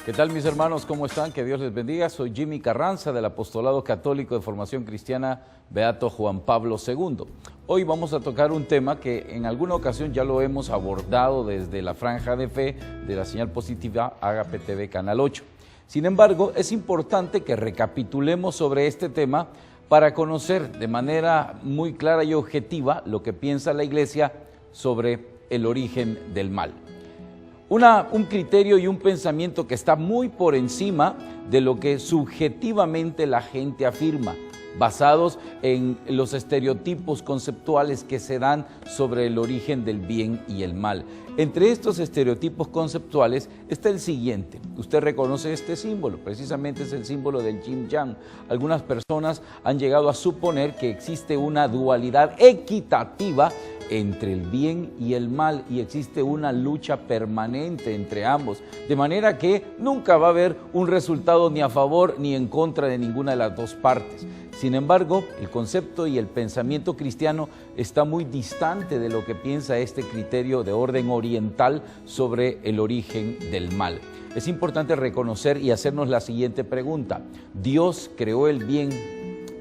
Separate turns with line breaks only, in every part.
¿Qué tal, mis hermanos? ¿Cómo están? Que Dios les bendiga. Soy Jimmy Carranza del Apostolado Católico de Formación Cristiana Beato Juan Pablo II. Hoy vamos a tocar un tema que en alguna ocasión ya lo hemos abordado desde la franja de fe de la señal positiva Agape TV Canal 8. Sin embargo, es importante que recapitulemos sobre este tema para conocer de manera muy clara y objetiva lo que piensa la Iglesia sobre el origen del mal. Un criterio y un pensamiento que está muy por encima de lo que subjetivamente la gente afirma, basados en los estereotipos conceptuales que se dan sobre el origen del bien y el mal. Entre estos estereotipos conceptuales está el siguiente. Usted reconoce este símbolo, precisamente es el símbolo del Yin Yang. Algunas personas han llegado a suponer que existe una dualidad equitativa entre el bien y el mal y existe una lucha permanente entre ambos, de manera que nunca va a haber un resultado ni a favor ni en contra de ninguna de las dos partes. Sin embargo, el concepto y el pensamiento cristiano está muy distante de lo que piensa este criterio de orden oriental sobre el origen del mal. Es importante reconocer y hacernos la siguiente pregunta: ¿Dios creó el bien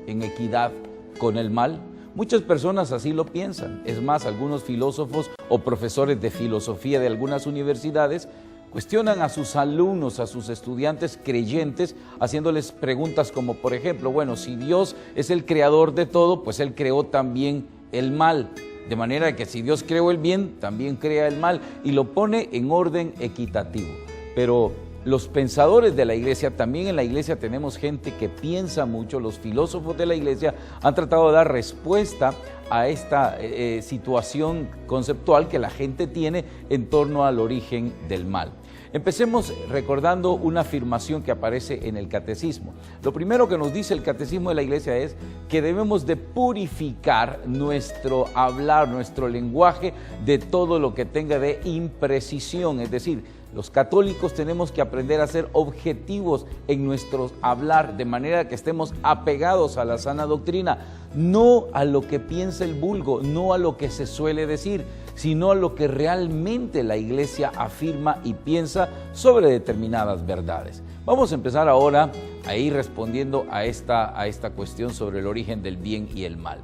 en equidad con el mal? Muchas personas así lo piensan. Es más, algunos filósofos o profesores de filosofía de algunas universidades cuestionan a sus alumnos, a sus estudiantes creyentes, haciéndoles preguntas como, por ejemplo, bueno, si Dios es el creador de todo, pues Él creó también el mal. De manera que si Dios creó el bien, también crea el mal y lo pone en orden equitativo. Pero los pensadores de la Iglesia, también en la Iglesia tenemos gente que piensa mucho, los filósofos de la Iglesia han tratado de dar respuesta a esta situación conceptual que la gente tiene en torno al origen del mal. Empecemos recordando una afirmación que aparece en el Catecismo. Lo primero que nos dice el Catecismo de la Iglesia es que debemos de purificar nuestro hablar, nuestro lenguaje de todo lo que tenga de imprecisión, es decir, los católicos tenemos que aprender a ser objetivos en nuestro hablar, de manera que estemos apegados a la sana doctrina, no a lo que piensa el vulgo, no a lo que se suele decir, sino a lo que realmente la Iglesia afirma y piensa sobre determinadas verdades. Vamos a empezar ahora a ir respondiendo a esta cuestión sobre el origen del bien y el mal.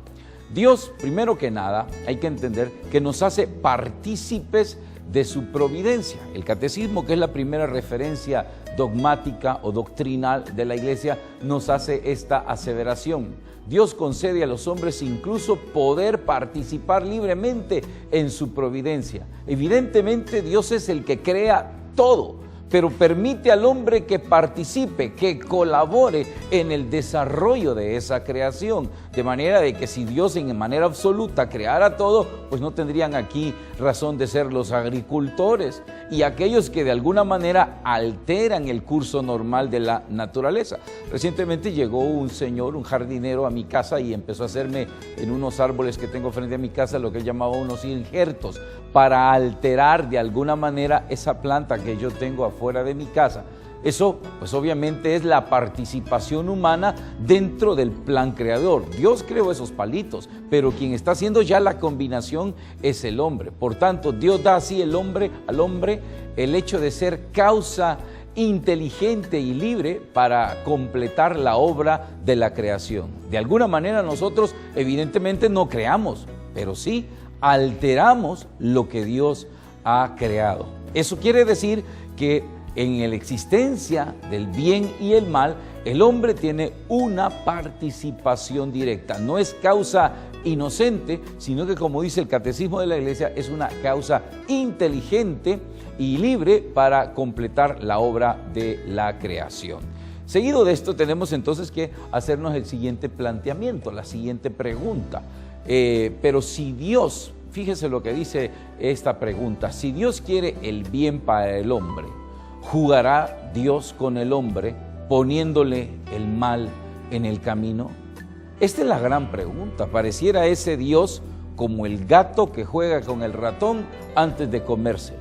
Dios, primero que nada, hay que entender que nos hace partícipes de su providencia. El Catecismo, que es la primera referencia dogmática o doctrinal de la Iglesia, nos hace esta aseveración. Dios concede a los hombres incluso poder participar libremente en su providencia. Evidentemente, Dios es el que crea todo, pero permite al hombre que participe, que colabore en el desarrollo de esa creación. De manera de que si Dios en manera absoluta creara todo, pues no tendrían aquí razón de ser los agricultores y aquellos que de alguna manera alteran el curso normal de la naturaleza. Recientemente llegó un señor, un jardinero a mi casa y empezó a hacerme en unos árboles que tengo frente a mi casa lo que él llamaba unos injertos para alterar de alguna manera esa planta que yo tengo afuera de mi casa. Eso, pues obviamente es la participación humana dentro del plan creador. Dios creó esos palitos, pero quien está haciendo ya la combinación es el hombre. Por tanto, Dios da así al hombre el hecho de ser causa inteligente y libre para completar la obra de la creación. De alguna manera nosotros evidentemente no creamos, pero sí alteramos lo que Dios ha creado. Eso quiere decir que en la existencia del bien y el mal, el hombre tiene una participación directa. No es causa inocente, sino que, como dice el Catecismo de la Iglesia, es una causa inteligente y libre para completar la obra de la creación. Seguido de esto, tenemos entonces que hacernos el siguiente planteamiento, la siguiente pregunta. Pero si Dios, fíjese lo que dice esta pregunta, si Dios quiere el bien para el hombre, ¿jugará Dios con el hombre poniéndole el mal en el camino? Esta es la gran pregunta. Pareciera ese Dios como el gato que juega con el ratón antes de comérselo.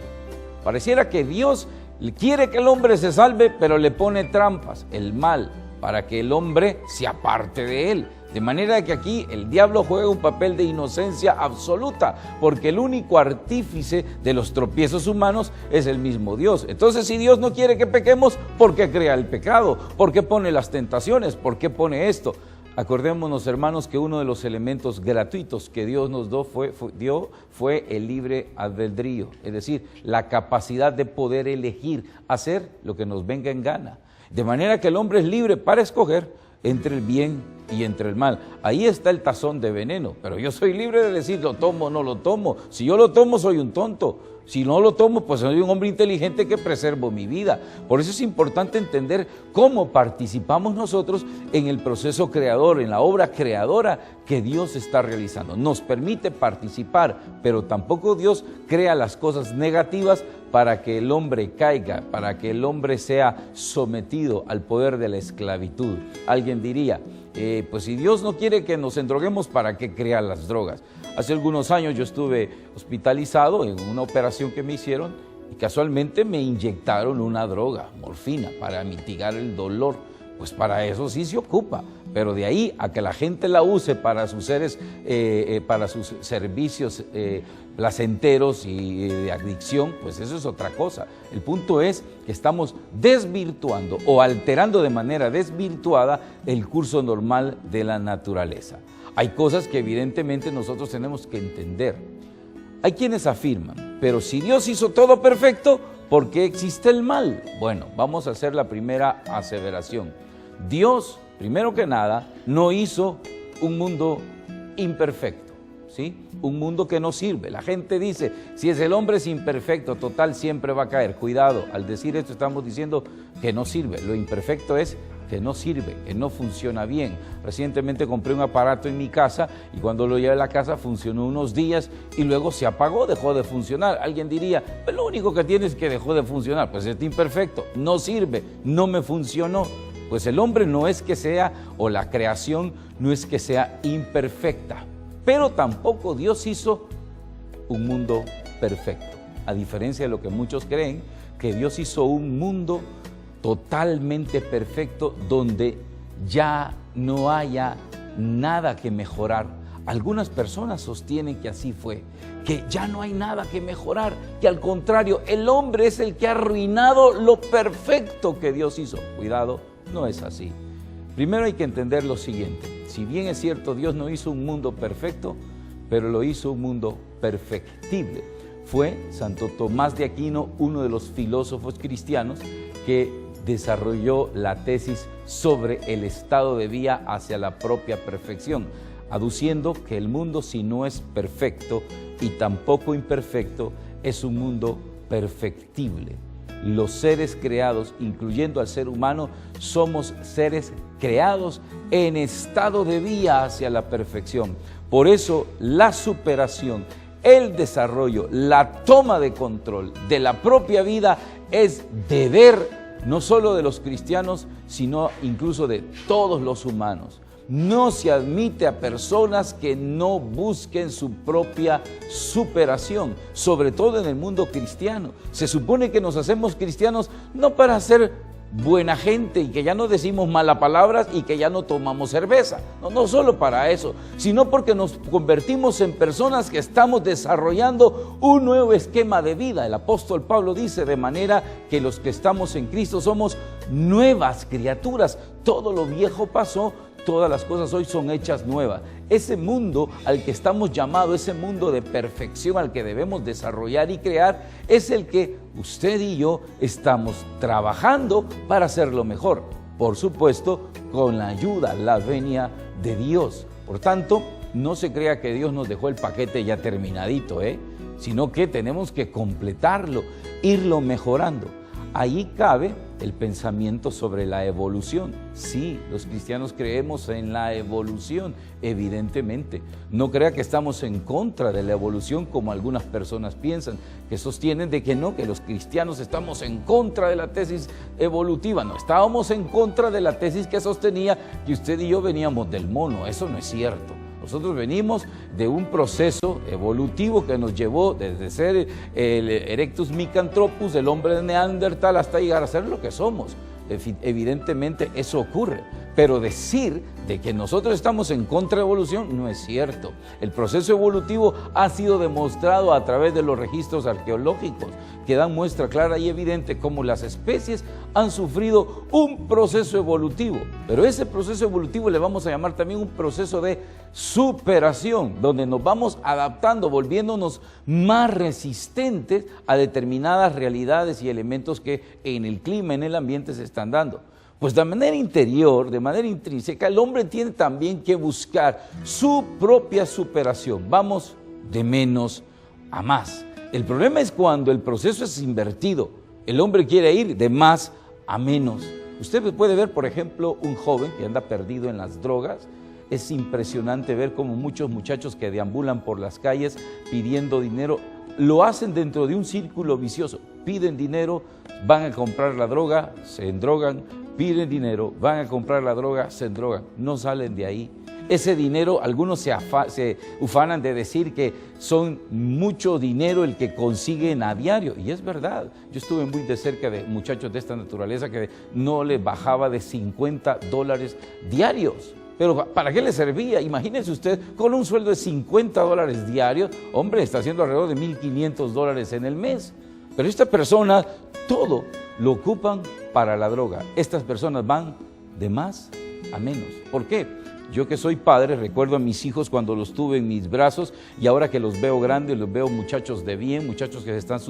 Pareciera que Dios quiere que el hombre se salve, pero le pone trampas, el mal. para que el hombre se aparte de él. De manera que aquí el diablo juega un papel de inocencia absoluta, porque el único artífice de los tropiezos humanos es el mismo Dios. Entonces, si Dios no quiere que pequemos, ¿por qué crea el pecado? ¿Por qué pone las tentaciones? ¿Por qué pone esto? Acordémonos, hermanos, que uno de los elementos gratuitos que Dios nos dio fue el libre albedrío, es decir, la capacidad de poder elegir hacer lo que nos venga en gana. De manera que el hombre es libre para escoger entre el bien y entre el mal. Ahí está el tazón de veneno, pero yo soy libre de decir lo tomo o no lo tomo. Si yo lo tomo, soy un tonto. Si no lo tomo, pues soy un hombre inteligente que preservo mi vida. Por eso es importante entender cómo participamos nosotros en el proceso creador, en la obra creadora que Dios está realizando. Nos permite participar, pero tampoco Dios crea las cosas negativas para que el hombre caiga, para que el hombre sea sometido al poder de la esclavitud. Alguien diría, pues si Dios no quiere que nos endroguemos, ¿para qué crea las drogas? Hace algunos años yo estuve hospitalizado en una operación que me hicieron y casualmente me inyectaron una droga, morfina, para mitigar el dolor. Pues para eso sí se ocupa, pero de ahí a que la gente la use para sus servicios placenteros y de adicción, pues eso es otra cosa. El punto es que estamos desvirtuando o alterando de manera desvirtuada el curso normal de la naturaleza. Hay cosas que evidentemente nosotros tenemos que entender. Hay quienes afirman, pero si Dios hizo todo perfecto, ¿por qué existe el mal? Bueno, vamos a hacer la primera aseveración. Dios, primero que nada, no hizo un mundo imperfecto, ¿sí? Un mundo que no sirve. La gente dice, si es el hombre es imperfecto, total, siempre va a caer. Cuidado, al decir esto estamos diciendo que no sirve. Lo imperfecto es que no sirve, que no funciona bien. Recientemente compré un aparato en mi casa y cuando lo llevé a la casa funcionó unos días y luego se apagó, dejó de funcionar. Alguien diría, pues lo único que tiene es que dejó de funcionar. Pues es imperfecto, no sirve, no me funcionó. Pues el hombre no es que sea, o la creación no es que sea imperfecta, pero tampoco Dios hizo un mundo perfecto. A diferencia de lo que muchos creen, que Dios hizo un mundo totalmente perfecto donde ya no haya nada que mejorar. Algunas personas sostienen que así fue, que ya no hay nada que mejorar, que al contrario, el hombre es el que ha arruinado lo perfecto que Dios hizo. Cuidado, no es así. Primero hay que entender lo siguiente, si bien es cierto Dios no hizo un mundo perfecto, pero lo hizo un mundo perfectible. Fue Santo Tomás de Aquino, uno de los filósofos cristianos, que desarrolló la tesis sobre el estado de vía hacia la propia perfección, aduciendo que el mundo, si no es perfecto y tampoco imperfecto, es un mundo perfectible. Los seres creados, incluyendo al ser humano, somos seres creados en estado de vía hacia la perfección. Por eso la superación, el desarrollo, la toma de control de la propia vida es deber no solo de los cristianos, sino incluso de todos los humanos. No se admite a personas que no busquen su propia superación, sobre todo en el mundo cristiano. Se supone que nos hacemos cristianos no para ser buena gente y que ya no decimos malas palabras y que ya no tomamos cerveza. No solo para eso, sino porque nos convertimos en personas que estamos desarrollando un nuevo esquema de vida. El apóstol Pablo dice, de manera que los que estamos en Cristo somos nuevas criaturas. Todo lo viejo pasó, todas las cosas hoy son hechas nuevas. Ese mundo al que estamos llamados, ese mundo de perfección al que debemos desarrollar y crear, es el que usted y yo estamos trabajando para hacerlo mejor. Por supuesto, con la ayuda, la venia de Dios. Por tanto, no se crea que Dios nos dejó el paquete ya terminadito, sino que tenemos que completarlo, irlo mejorando. Ahí cabe el pensamiento sobre la evolución. Sí, los cristianos creemos en la evolución, evidentemente. No crea que estamos en contra de la evolución como algunas personas piensan, que sostienen de que no, que los cristianos estamos en contra de la tesis evolutiva. No, estábamos en contra de la tesis que sostenía que usted y yo veníamos del mono. Eso no es cierto. Nosotros venimos de un proceso evolutivo que nos llevó desde ser el Erectus Micanthropus, el hombre de Neandertal, hasta llegar a ser lo que somos. evidentemente eso ocurre. Pero decir de que nosotros estamos en contra de la evolución no es cierto. El proceso evolutivo ha sido demostrado a través de los registros arqueológicos que dan muestra clara y evidente cómo las especies han sufrido un proceso evolutivo. Pero ese proceso evolutivo le vamos a llamar también un proceso de superación, donde nos vamos adaptando, volviéndonos más resistentes a determinadas realidades y elementos que en el clima, en el ambiente se están dando. Pues de manera interior, de manera intrínseca, el hombre tiene también que buscar su propia superación. Vamos de menos a más. El problema es cuando el proceso es invertido. El hombre quiere ir de más a menos. Usted puede ver, por ejemplo, un joven que anda perdido en las drogas. Es impresionante ver cómo muchos muchachos que deambulan por las calles pidiendo dinero, lo hacen dentro de un círculo vicioso. Piden dinero, van a comprar la droga, se endrogan, piden dinero, van a comprar la droga, se endrogan, no salen de ahí. Ese dinero, algunos se ufanan de decir que son mucho dinero el que consiguen a diario, y es verdad. Yo estuve muy de cerca de muchachos de esta naturaleza que no les bajaba de $50 diarios. Pero ¿para qué le servía? Imagínense usted, con un sueldo de $50 diarios, hombre, está haciendo alrededor de $1,500 en el mes. Pero esta persona, todo lo ocupan para la droga. Estas personas van de más a menos. ¿Por qué? Yo que soy padre, recuerdo a mis hijos cuando los tuve en mis brazos y ahora que los veo grandes, los veo muchachos de bien, muchachos que se están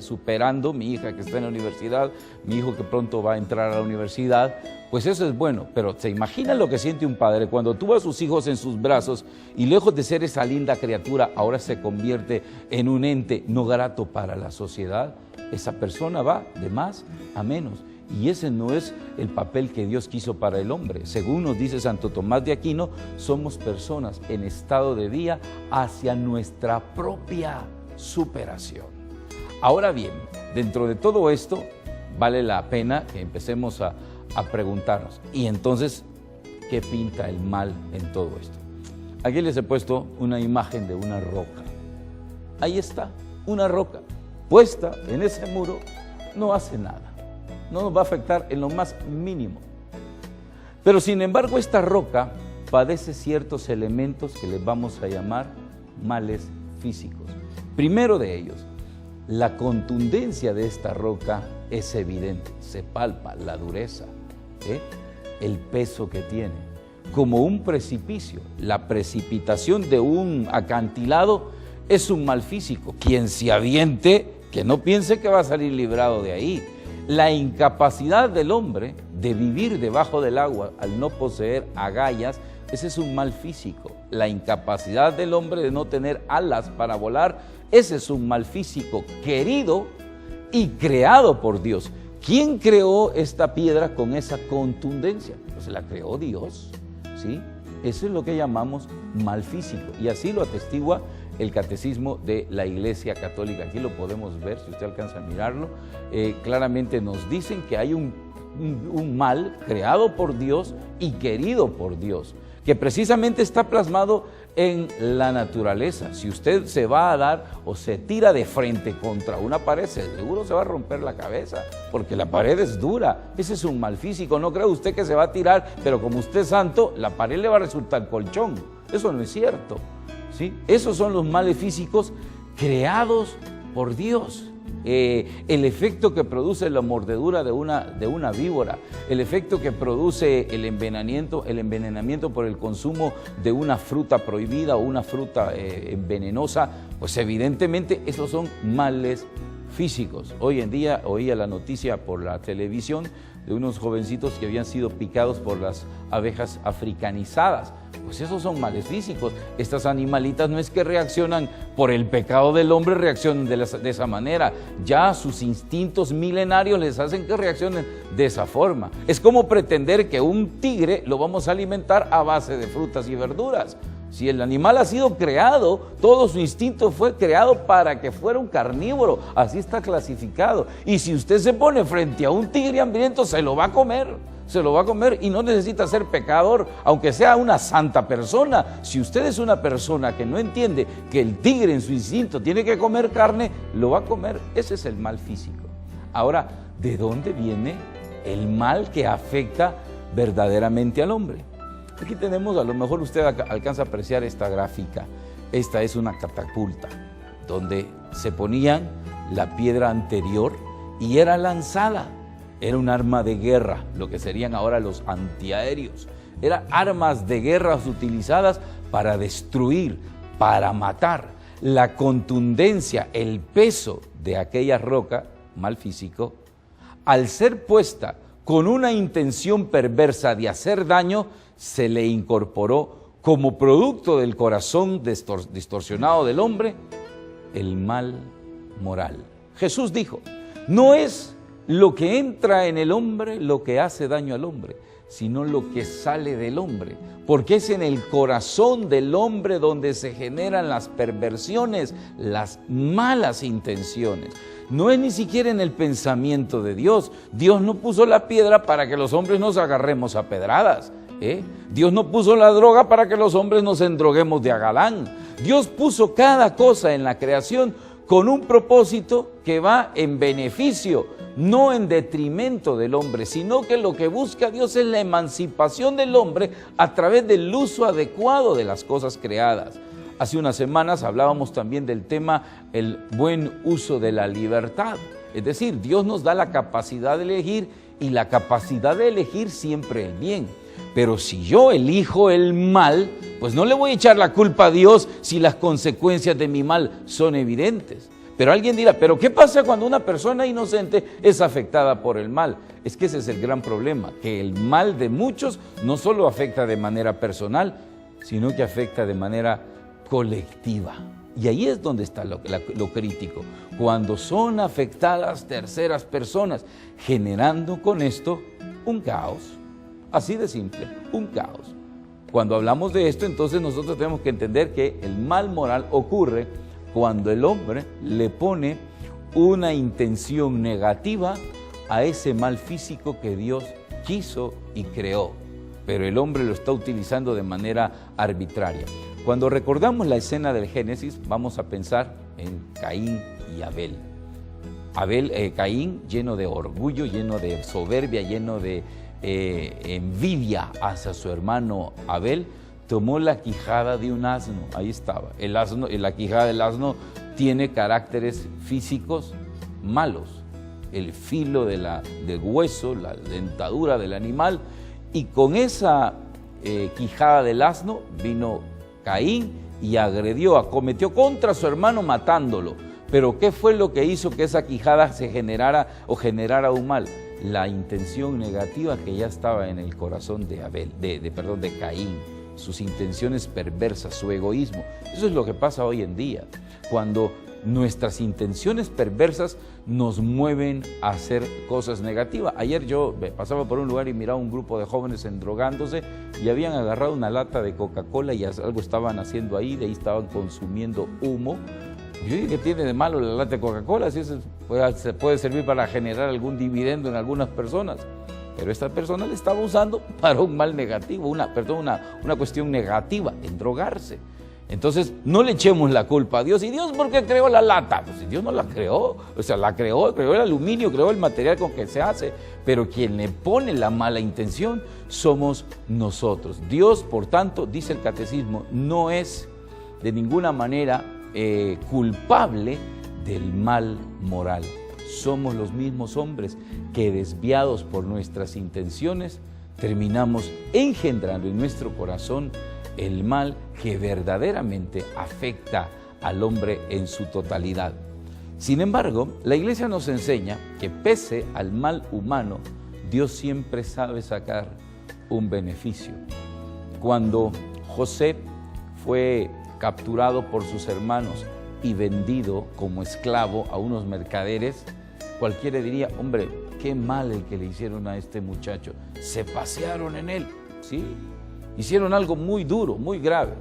superando, mi hija que está en la universidad, mi hijo que pronto va a entrar a la universidad, pues eso es bueno, pero ¿se imagina lo que siente un padre cuando tuvo a sus hijos en sus brazos y lejos de ser esa linda criatura, ahora se convierte en un ente no grato para la sociedad? Esa persona va de más a menos. Y ese no es el papel que Dios quiso para el hombre. Según nos dice Santo Tomás de Aquino, somos personas en estado de vía hacia nuestra propia superación. Ahora bien, dentro de todo esto, vale la pena que empecemos a preguntarnos, ¿y entonces qué pinta el mal en todo esto? Aquí les he puesto una imagen de una roca. Ahí está, una roca puesta en ese muro, no hace nada. No nos va a afectar en lo más mínimo. Pero sin embargo esta roca padece ciertos elementos que les vamos a llamar males físicos. Primero de ellos, la contundencia de esta roca es evidente, se palpa la dureza, el peso que tiene, como un precipicio. La precipitación de un acantilado es un mal físico. Quien se aviente, que no piense que va a salir librado de ahí. La incapacidad del hombre de vivir debajo del agua al no poseer agallas, ese es un mal físico. La incapacidad del hombre de no tener alas para volar, ese es un mal físico querido y creado por Dios. ¿Quién creó esta piedra con esa contundencia? Pues la creó Dios, ¿sí? Eso es lo que llamamos mal físico y así lo atestigua el Catecismo de la Iglesia Católica. Aquí lo podemos ver, si usted alcanza a mirarlo. Claramente nos dicen que hay un mal creado por Dios y querido por Dios, que precisamente está plasmado en la naturaleza. Si usted se va a dar o se tira de frente contra una pared, seguro se va a romper la cabeza, porque la pared es dura. Ese es un mal físico. No cree usted que se va a tirar, pero como usted es santo, la pared le va a resultar colchón. Eso no es cierto, ¿sí? Esos son los males físicos creados por Dios. El efecto que produce la mordedura de una víbora, el efecto que produce el envenenamiento por el consumo de una fruta prohibida o una fruta venenosa, pues evidentemente esos son males físicos. Hoy en día oía la noticia por la televisión de unos jovencitos que habían sido picados por las abejas africanizadas. Pues esos son males físicos. Estas animalitas no es que reaccionan por el pecado del hombre, reaccionan de esa manera. Ya sus instintos milenarios les hacen que reaccionen de esa forma. Es como pretender que un tigre lo vamos a alimentar a base de frutas y verduras. Si el animal ha sido creado, todo su instinto fue creado para que fuera un carnívoro, así está clasificado. Y si usted se pone frente a un tigre hambriento, se lo va a comer y no necesita ser pecador, aunque sea una santa persona. Si usted es una persona que no entiende que el tigre en su instinto tiene que comer carne, lo va a comer. Ese es el mal físico. Ahora, ¿de dónde viene el mal que afecta verdaderamente al hombre. Aquí tenemos, a lo mejor usted alcanza a apreciar esta gráfica. Esta es una catapulta donde se ponían la piedra anterior y era lanzada. Era un arma de guerra, lo que serían ahora los antiaéreos. Eran armas de guerra utilizadas para destruir, para matar. La contundencia, el peso de aquella roca, mal físico, al ser puesta con una intención perversa de hacer daño, se le incorporó como producto del corazón distorsionado del hombre, el mal moral. Jesús dijo, no es lo que entra en el hombre lo que hace daño al hombre, sino lo que sale del hombre, porque es en el corazón del hombre donde se generan las perversiones, las malas intenciones. No es ni siquiera en el pensamiento de Dios. Dios no puso la piedra para que los hombres nos agarremos a pedradas. Dios no puso la droga para que los hombres nos endroguemos de a galán. Dios puso cada cosa en la creación con un propósito que va en beneficio, no en detrimento del hombre, sino que lo que busca Dios es la emancipación del hombre a través del uso adecuado de las cosas creadas. Hace unas semanas hablábamos también del tema el buen uso de la libertad. Es decir, Dios nos da la capacidad de elegir y la capacidad de elegir siempre el bien. Pero si yo elijo el mal, pues no le voy a echar la culpa a Dios si las consecuencias de mi mal son evidentes. Pero alguien dirá, ¿pero qué pasa cuando una persona inocente es afectada por el mal? Es que ese es el gran problema, que el mal de muchos no solo afecta de manera personal, sino que afecta de manera colectiva. Y ahí es donde está lo crítico, cuando son afectadas terceras personas, generando con esto un caos. Así de simple, un caos. Cuando hablamos de esto, entonces nosotros tenemos que entender que el mal moral ocurre cuando el hombre le pone una intención negativa a ese mal físico que Dios quiso y creó, pero el hombre lo está utilizando de manera arbitraria. Cuando recordamos la escena del Génesis, vamos a pensar en Caín y Abel. Caín lleno de orgullo, lleno de soberbia, lleno de envidia hacia su hermano Abel, tomó la quijada de un asno. Ahí estaba, el asno, la quijada del asno tiene caracteres físicos malos, el filo del hueso, la dentadura del animal, y con esa quijada del asno vino Caín y acometió contra su hermano matándolo. Pero ¿qué fue lo que hizo que esa quijada se generara un mal? La intención negativa que ya estaba en el corazón de Caín, sus intenciones perversas, su egoísmo. Eso es lo que pasa hoy en día, cuando nuestras intenciones perversas nos mueven a hacer cosas negativas. Ayer yo pasaba por un lugar y miraba un grupo de jóvenes endrogándose y habían agarrado una lata de Coca-Cola y algo estaban haciendo ahí, de ahí estaban consumiendo humo. Yo dije, ¿qué tiene de malo la lata de Coca-Cola? Si eso se puede servir para generar algún dividendo en algunas personas. Pero esta persona le estaba usando para un mal negativo, una cuestión negativa, en drogarse. Entonces, no le echemos la culpa a Dios. ¿Y Dios por qué creó la lata? Pues si Dios no la creó, la creó el aluminio, creó el material con que se hace. Pero quien le pone la mala intención somos nosotros. Dios, por tanto, dice el catecismo, no es de ninguna manera culpable del mal moral. Somos los mismos hombres que, desviados por nuestras intenciones, terminamos engendrando en nuestro corazón el mal que verdaderamente afecta al hombre en su totalidad. Sin embargo, la Iglesia nos enseña que pese al mal humano, Dios siempre sabe sacar un beneficio. Cuando José fue capturado por sus hermanos y vendido como esclavo a unos mercaderes, cualquiera diría, hombre, qué mal el que le hicieron a este muchacho, se pasearon en él, ¿sí? Hicieron algo muy duro, muy grave.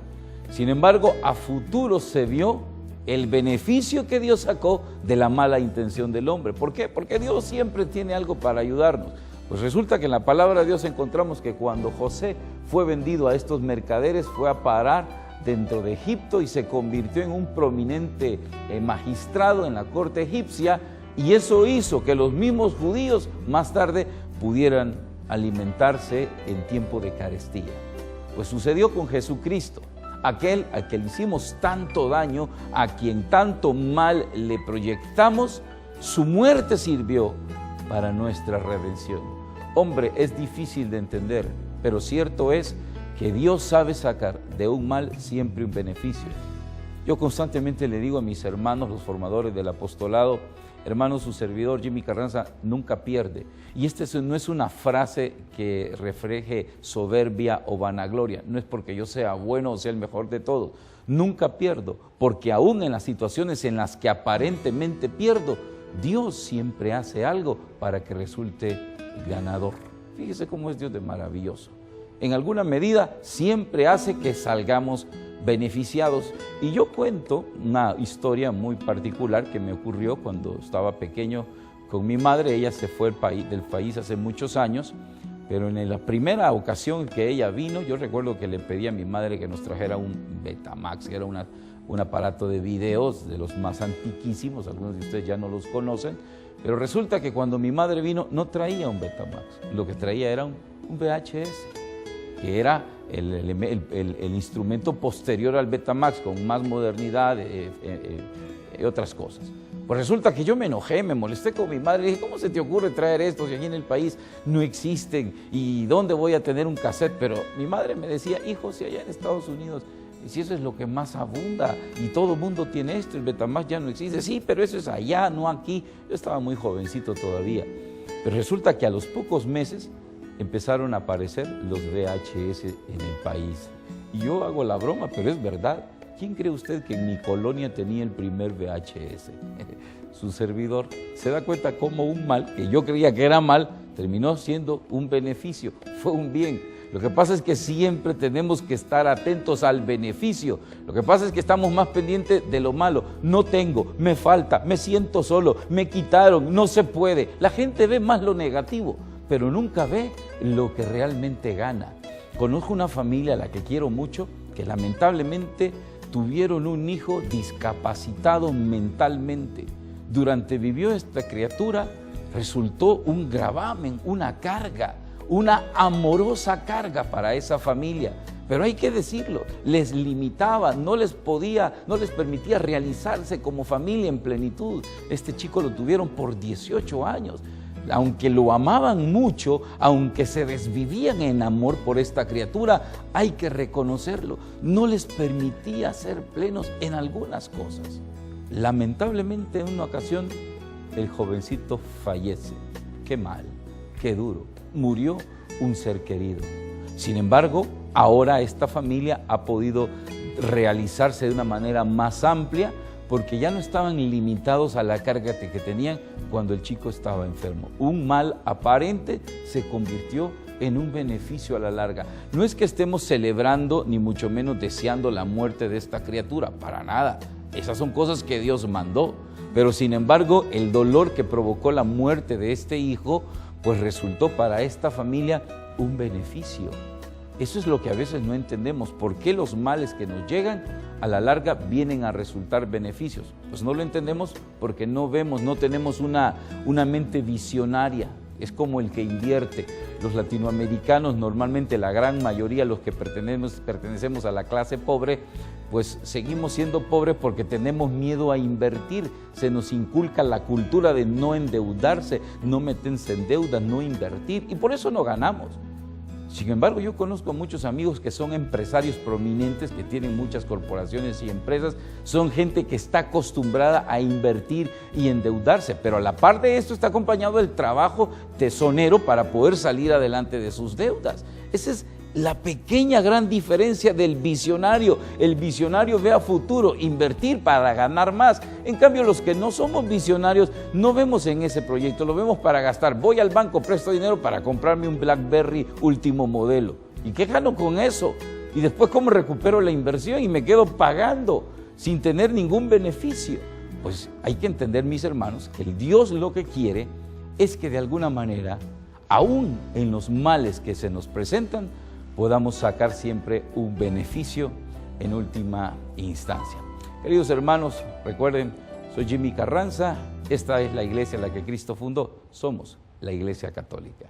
Sin embargo, a futuro se vio el beneficio que Dios sacó de la mala intención del hombre. ¿Por qué? Porque Dios siempre tiene algo para ayudarnos. Pues resulta que en la palabra de Dios encontramos que cuando José fue vendido a estos mercaderes, fue a parar dentro de Egipto y se convirtió en un prominente magistrado en la corte egipcia, y eso hizo que los mismos judíos más tarde pudieran alimentarse en tiempo de carestía. Pues sucedió con Jesucristo, aquel al que le hicimos tanto daño, a quien tanto mal le proyectamos, su muerte sirvió para nuestra redención. Hombre, es difícil de entender, pero cierto es que Dios sabe sacar de un mal siempre un beneficio. Yo constantemente le digo a mis hermanos, los formadores del apostolado, hermanos, su servidor Jimmy Carranza nunca pierde. Y no es una frase que refleje soberbia o vanagloria, no es porque yo sea bueno o sea el mejor de todos. Nunca pierdo, porque aún en las situaciones en las que aparentemente pierdo, Dios siempre hace algo para que resulte ganador. Fíjese cómo es Dios de maravilloso. En alguna medida siempre hace que salgamos beneficiados. Y yo cuento una historia muy particular que me ocurrió cuando estaba pequeño con mi madre. Ella se fue del país hace muchos años, pero en la primera ocasión que ella vino, yo recuerdo que le pedí a mi madre que nos trajera un Betamax, que era un aparato de videos de los más antiquísimos, algunos de ustedes ya no los conocen, pero resulta que cuando mi madre vino no traía un Betamax, lo que traía era un VHS, que era el instrumento posterior al Betamax, con más modernidad y otras cosas. Pues resulta que yo me enojé, me molesté con mi madre, le dije, ¿cómo se te ocurre traer esto si aquí en el país no existen? ¿Y dónde voy a tener un cassette? Pero mi madre me decía, hijo, si allá en Estados Unidos, si eso es lo que más abunda y todo el mundo tiene esto, el Betamax ya no existe. Sí, pero eso es allá, no aquí. Yo estaba muy jovencito todavía. Pero resulta que a los pocos meses empezaron a aparecer los VHS en el país. Y yo hago la broma, pero es verdad. ¿Quién cree usted que en mi colonia tenía el primer VHS? Su servidor. ¿Se da cuenta cómo un mal, que yo creía que era mal, terminó siendo un beneficio? Fue un bien. Lo que pasa es que siempre tenemos que estar atentos al beneficio. Lo que pasa es que estamos más pendientes de lo malo. No tengo, me falta, me siento solo, me quitaron, no se puede. La gente ve más lo negativo, pero nunca ve lo que realmente gana. Conozco una familia a la que quiero mucho, que lamentablemente tuvieron un hijo discapacitado mentalmente. Durante vivió esta criatura, resultó un gravamen, una carga, una amorosa carga para esa familia. Pero hay que decirlo, les limitaba, no les permitía realizarse como familia en plenitud. Este chico lo tuvieron por 18 años. Aunque lo amaban mucho, aunque se desvivían en amor por esta criatura, hay que reconocerlo, no les permitía ser plenos en algunas cosas. Lamentablemente, en una ocasión, el jovencito fallece. Qué mal, qué duro. Murió un ser querido. Sin embargo, ahora esta familia ha podido realizarse de una manera más amplia, porque ya no estaban limitados a la carga que tenían cuando el chico estaba enfermo. Un mal aparente se convirtió en un beneficio a la larga. No es que estemos celebrando, ni mucho menos deseando la muerte de esta criatura, para nada. Esas son cosas que Dios mandó. Pero sin embargo, el dolor que provocó la muerte de este hijo, pues resultó para esta familia un beneficio. Eso es lo que a veces no entendemos. ¿Por qué los males que nos llegan a la larga vienen a resultar beneficios? Pues no lo entendemos porque no vemos, no tenemos una mente visionaria. Es como el que invierte. Los latinoamericanos, normalmente la gran mayoría, los que pertenecemos a la clase pobre, pues seguimos siendo pobres porque tenemos miedo a invertir. Se nos inculca la cultura de no endeudarse, no meterse en deuda, no invertir, y por eso no ganamos. Sin embargo, yo conozco a muchos amigos que son empresarios prominentes, que tienen muchas corporaciones y empresas, son gente que está acostumbrada a invertir y endeudarse, pero a la par de esto está acompañado del trabajo tesonero para poder salir adelante de sus deudas. Esa es la pequeña gran diferencia del visionario. El visionario ve a futuro, invertir para ganar más. En cambio, los que no somos visionarios no vemos en ese proyecto, lo vemos para gastar. Voy al banco, presto dinero para comprarme un BlackBerry último modelo. ¿Y qué gano con eso? Y después, ¿cómo recupero la inversión? Y me quedo pagando sin tener ningún beneficio. Pues hay que entender, mis hermanos, que el Dios lo que quiere es que de alguna manera, aún en los males que se nos presentan, podamos sacar siempre un beneficio en última instancia. Queridos hermanos, recuerden, soy Jimmy Carranza, esta es la iglesia en la que Cristo fundó, somos la Iglesia Católica.